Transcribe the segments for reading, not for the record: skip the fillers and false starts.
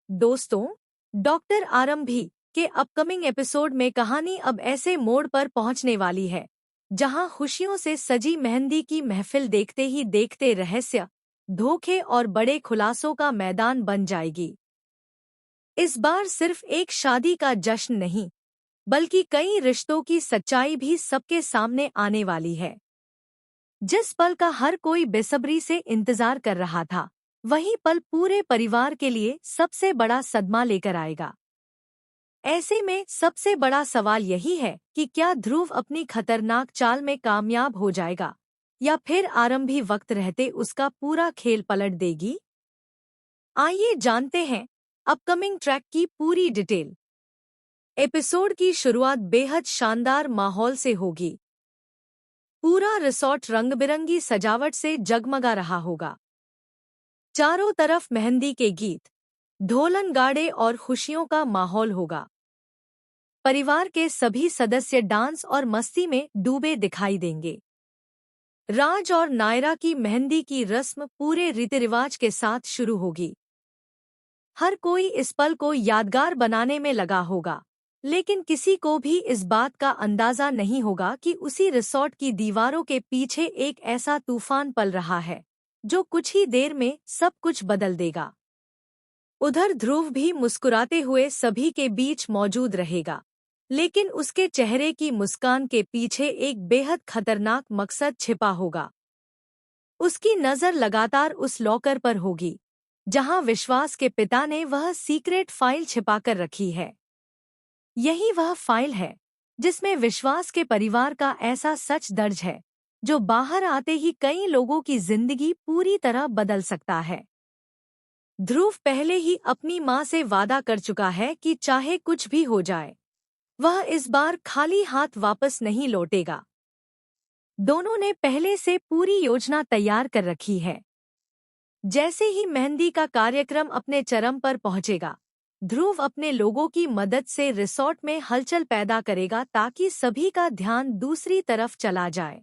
दोस्तों, डॉक्टर आरंभी के अपकमिंग एपिसोड में कहानी अब ऐसे मोड़ पर पहुंचने वाली है जहां खुशियों से सजी मेहंदी की महफिल देखते ही देखते रहस्य, धोखे और बड़े खुलासों का मैदान बन जाएगी। इस बार सिर्फ एक शादी का जश्न नहीं, बल्कि कई रिश्तों की सच्चाई भी सबके सामने आने वाली है। जिस पल का हर कोई बेसब्री से इंतजार कर रहा था, वही पल पूरे परिवार के लिए सबसे बड़ा सदमा लेकर आएगा। ऐसे में सबसे बड़ा सवाल यही है कि क्या ध्रुव अपनी खतरनाक चाल में कामयाब हो जाएगा या फिर आरंभी वक्त रहते उसका पूरा खेल पलट देगी। आइए जानते हैं अपकमिंग ट्रैक की पूरी डिटेल। एपिसोड की शुरुआत बेहद शानदार माहौल से होगी। पूरा रिसॉर्ट रंग-बिरंगी सजावट से जगमगा रहा होगा। चारों तरफ मेहंदी के गीत, ढोलन गाड़े और खुशियों का माहौल होगा। परिवार के सभी सदस्य डांस और मस्ती में डूबे दिखाई देंगे। राज और नायरा की मेहंदी की रस्म पूरे रीति रिवाज के साथ शुरू होगी। हर कोई इस पल को यादगार बनाने में लगा होगा, लेकिन किसी को भी इस बात का अंदाजा नहीं होगा कि उसी रिसॉर्ट की दीवारों के पीछे एक ऐसा तूफान पल रहा है जो कुछ ही देर में सब कुछ बदल देगा। उधर ध्रुव भी मुस्कुराते हुए सभी के बीच मौजूद रहेगा, लेकिन उसके चेहरे की मुस्कान के पीछे एक बेहद खतरनाक मकसद छिपा होगा। उसकी नज़र लगातार उस लॉकर पर होगी जहां विश्वास के पिता ने वह सीक्रेट फाइल छिपाकर रखी है। यही वह फाइल है जिसमें विश्वास के परिवार का ऐसा सच दर्ज है जो बाहर आते ही कई लोगों की जिंदगी पूरी तरह बदल सकता है। ध्रुव पहले ही अपनी मां से वादा कर चुका है कि चाहे कुछ भी हो जाए, वह इस बार खाली हाथ वापस नहीं लौटेगा। दोनों ने पहले से पूरी योजना तैयार कर रखी है। जैसे ही मेहंदी का कार्यक्रम अपने चरम पर पहुंचेगा, ध्रुव अपने लोगों की मदद से रिसॉर्ट में हलचल पैदा करेगा ताकि सभी का ध्यान दूसरी तरफ चला जाए।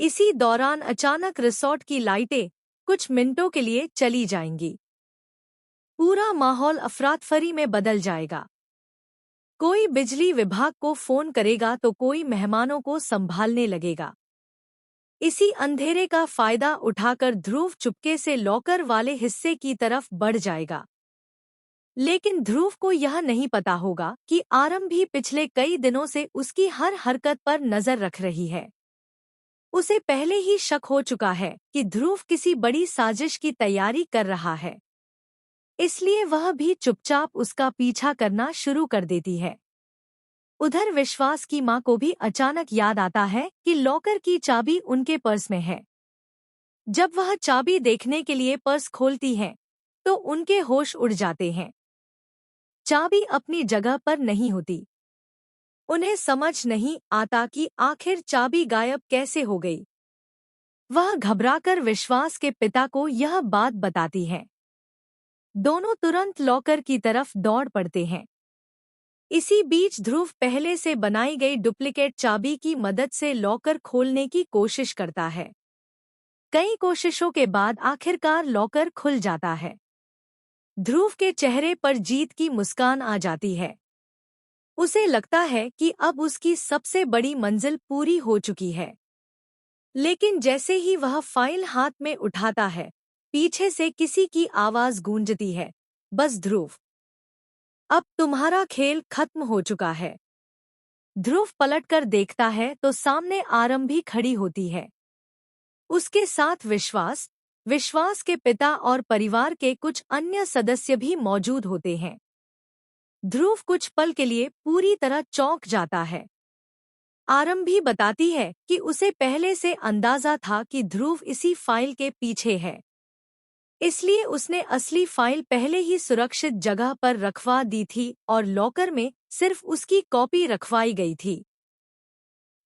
इसी दौरान अचानक रिसॉर्ट की लाइटें कुछ मिनटों के लिए चली जाएंगी। पूरा माहौल अफरातफरी में बदल जाएगा। कोई बिजली विभाग को फोन करेगा तो कोई मेहमानों को संभालने लगेगा। इसी अंधेरे का फायदा उठाकर ध्रुव चुपके से लॉकर वाले हिस्से की तरफ बढ़ जाएगा। लेकिन ध्रुव को यह नहीं पता होगा कि आरंभी पिछले कई दिनों से उसकी हर हरकत पर नजर रख रही है। उसे पहले ही शक हो चुका है कि ध्रुव किसी बड़ी साजिश की तैयारी कर रहा है, इसलिए वह भी चुपचाप उसका पीछा करना शुरू कर देती है। उधर विश्वास की मां को भी अचानक याद आता है कि लॉकर की चाबी उनके पर्स में है। जब वह चाबी देखने के लिए पर्स खोलती है, तो उनके होश उड़ जाते हैं। चाबी अपनी जगह पर नहीं होती। उन्हें समझ नहीं आता कि आखिर चाबी गायब कैसे हो गई। वह घबराकर विश्वास के पिता को यह बात बताती है। दोनों तुरंत लॉकर की तरफ दौड़ पड़ते हैं। इसी बीच ध्रुव पहले से बनाई गई डुप्लीकेट चाबी की मदद से लॉकर खोलने की कोशिश करता है। कई कोशिशों के बाद आखिरकार लॉकर खुल जाता है। ध्रुव के चेहरे पर जीत की मुस्कान आ जाती है। उसे लगता है कि अब उसकी सबसे बड़ी मंजिल पूरी हो चुकी है। लेकिन जैसे ही वह फाइल हाथ में उठाता है, पीछे से किसी की आवाज गूंजती है, बस ध्रुव, अब तुम्हारा खेल खत्म हो चुका है। ध्रुव पलटकर देखता है तो सामने आरंभी खड़ी होती है। उसके साथ विश्वास के पिता और परिवार के कुछ अन्य सदस्य भी मौजूद होते हैं। ध्रुव कुछ पल के लिए पूरी तरह चौंक जाता है। आरंभी बताती है कि उसे पहले से अंदाजा था कि ध्रुव इसी फाइल के पीछे है, इसलिए उसने असली फाइल पहले ही सुरक्षित जगह पर रखवा दी थी और लॉकर में सिर्फ उसकी कॉपी रखवाई गई थी।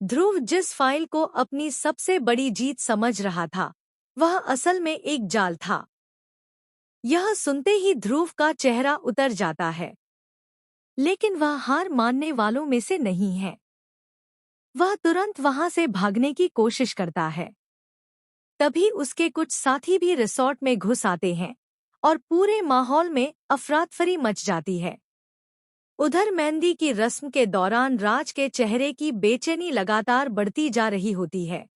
ध्रुव जिस फाइल को अपनी सबसे बड़ी जीत समझ रहा था, वह असल में एक जाल था। यह सुनते ही ध्रुव का चेहरा उतर जाता है, लेकिन वह हार मानने वालों में से नहीं है। वह तुरंत वहां से भागने की कोशिश करता है। तभी उसके कुछ साथी भी रिसॉर्ट में घुस आते हैं और पूरे माहौल में अफरातफरी मच जाती है। उधर मेहंदी की रस्म के दौरान राज के चेहरे की बेचैनी लगातार बढ़ती जा रही होती है।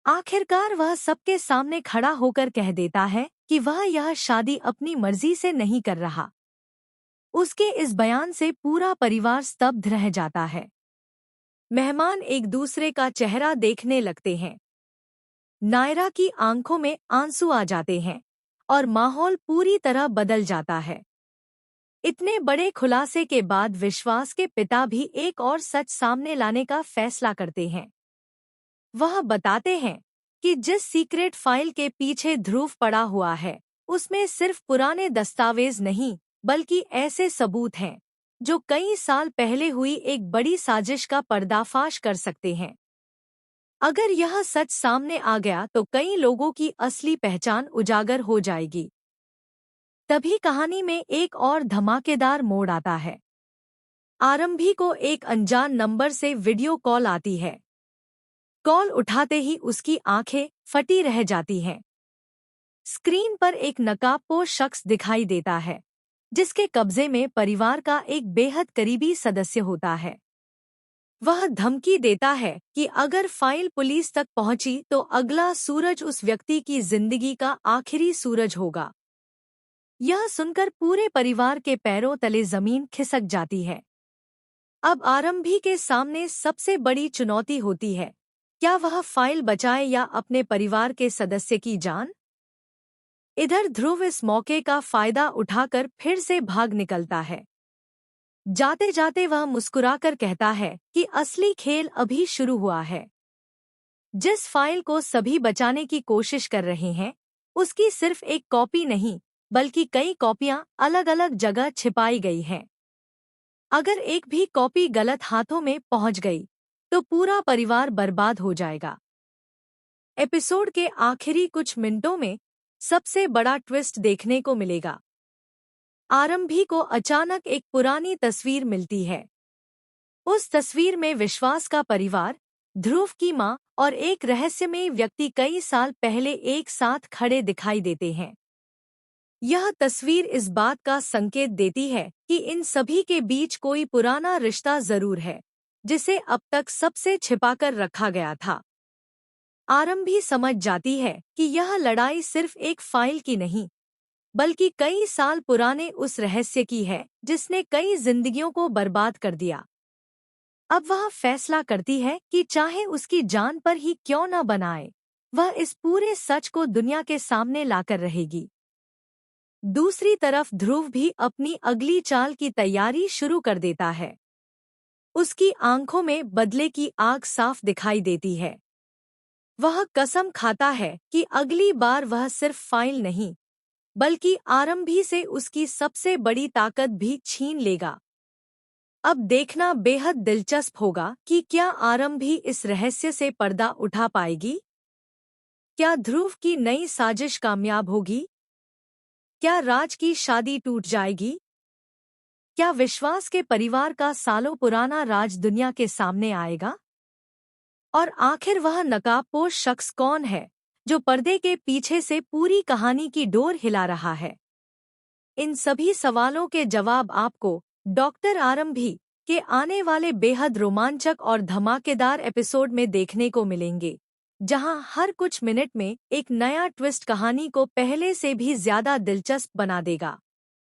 आखिरकार वह सबके सामने खड़ा होकर कह देता है कि वह यह शादी अपनी मर्जी से नहीं कर रहा। उसके इस बयान से पूरा परिवार स्तब्ध रह जाता है। मेहमान एक दूसरे का चेहरा देखने लगते हैं। नायरा की आंखों में आंसू आ जाते हैं और माहौल पूरी तरह बदल जाता है। इतने बड़े खुलासे के बाद विश्वास के पिता भी एक और सच सामने लाने का फैसला करते हैं। वह बताते हैं कि जिस सीक्रेट फाइल के पीछे ध्रुव पड़ा हुआ है, उसमें सिर्फ पुराने दस्तावेज नहीं, बल्कि ऐसे सबूत हैं जो कई साल पहले हुई एक बड़ी साजिश का पर्दाफाश कर सकते हैं। अगर यह सच सामने आ गया तो कई लोगों की असली पहचान उजागर हो जाएगी। तभी कहानी में एक और धमाकेदार मोड़ आता है। आरंभी को एक अनजान नंबर से वीडियो कॉल आती है। कॉल उठाते ही उसकी आंखें फटी रह जाती हैं। स्क्रीन पर एक नकाबपोश शख्स दिखाई देता है, जिसके कब्जे में परिवार का एक बेहद करीबी सदस्य होता है। वह धमकी देता है कि अगर फाइल पुलिस तक पहुंची तो अगला सूरज उस व्यक्ति की जिंदगी का आखिरी सूरज होगा। यह सुनकर पूरे परिवार के पैरों तले जमीन खिसक जाती है। अब आरंभी के सामने सबसे बड़ी चुनौती होती है, क्या वह फाइल बचाए या अपने परिवार के सदस्य की जान? इधर ध्रुव इस मौके का फायदा उठाकर फिर से भाग निकलता है। जाते जाते वह मुस्कुराकर कहता है कि असली खेल अभी शुरू हुआ है। जिस फाइल को सभी बचाने की कोशिश कर रहे हैं, उसकी सिर्फ एक कॉपी नहीं, बल्कि कई कॉपियां अलग अलग जगह छिपाई गई हैं। अगर एक भी कॉपी गलत हाथों में पहुंच गई, तो पूरा परिवार बर्बाद हो जाएगा। एपिसोड के आखिरी कुछ मिनटों में सबसे बड़ा ट्विस्ट देखने को मिलेगा। आरंभी को अचानक एक पुरानी तस्वीर मिलती है। उस तस्वीर में विश्वास का परिवार, ध्रुव की मां और एक रहस्यमय व्यक्ति कई साल पहले एक साथ खड़े दिखाई देते हैं। यह तस्वीर इस बात का संकेत देती है कि इन सभी के बीच कोई पुराना रिश्ता जरूर है, जिसे अब तक सबसे छिपाकर रखा गया था। आरंभी समझ जाती है कि यह लड़ाई सिर्फ एक फाइल की नहीं, बल्कि कई साल पुराने उस रहस्य की है जिसने कई जिंदगियों को बर्बाद कर दिया। अब वह फैसला करती है कि चाहे उसकी जान पर ही क्यों न बनाए, वह इस पूरे सच को दुनिया के सामने लाकर रहेगी। दूसरी तरफ ध्रुव भी अपनी अगली चाल की तैयारी शुरू कर देता है। उसकी आंखों में बदले की आग साफ दिखाई देती है। वह कसम खाता है कि अगली बार वह सिर्फ फाइल नहीं, बल्कि आरंभी से उसकी सबसे बड़ी ताकत भी छीन लेगा। अब देखना बेहद दिलचस्प होगा कि क्या आरंभी इस रहस्य से पर्दा उठा पाएगी? क्या ध्रुव की नई साजिश कामयाब होगी? क्या राज की शादी टूट जाएगी? क्या विश्वास के परिवार का सालों पुराना राज दुनिया के सामने आएगा? और आखिर वह नकाबपोश शख्स कौन है, जो पर्दे के पीछे से पूरी कहानी की डोर हिला रहा है? इन सभी सवालों के जवाब आपको डॉक्टर आरंभी के आने वाले बेहद रोमांचक और धमाकेदार एपिसोड में देखने को मिलेंगे, जहां हर कुछ मिनट में एक नया ट्विस्ट कहानी को पहले से भी ज्यादा दिलचस्प बना देगा।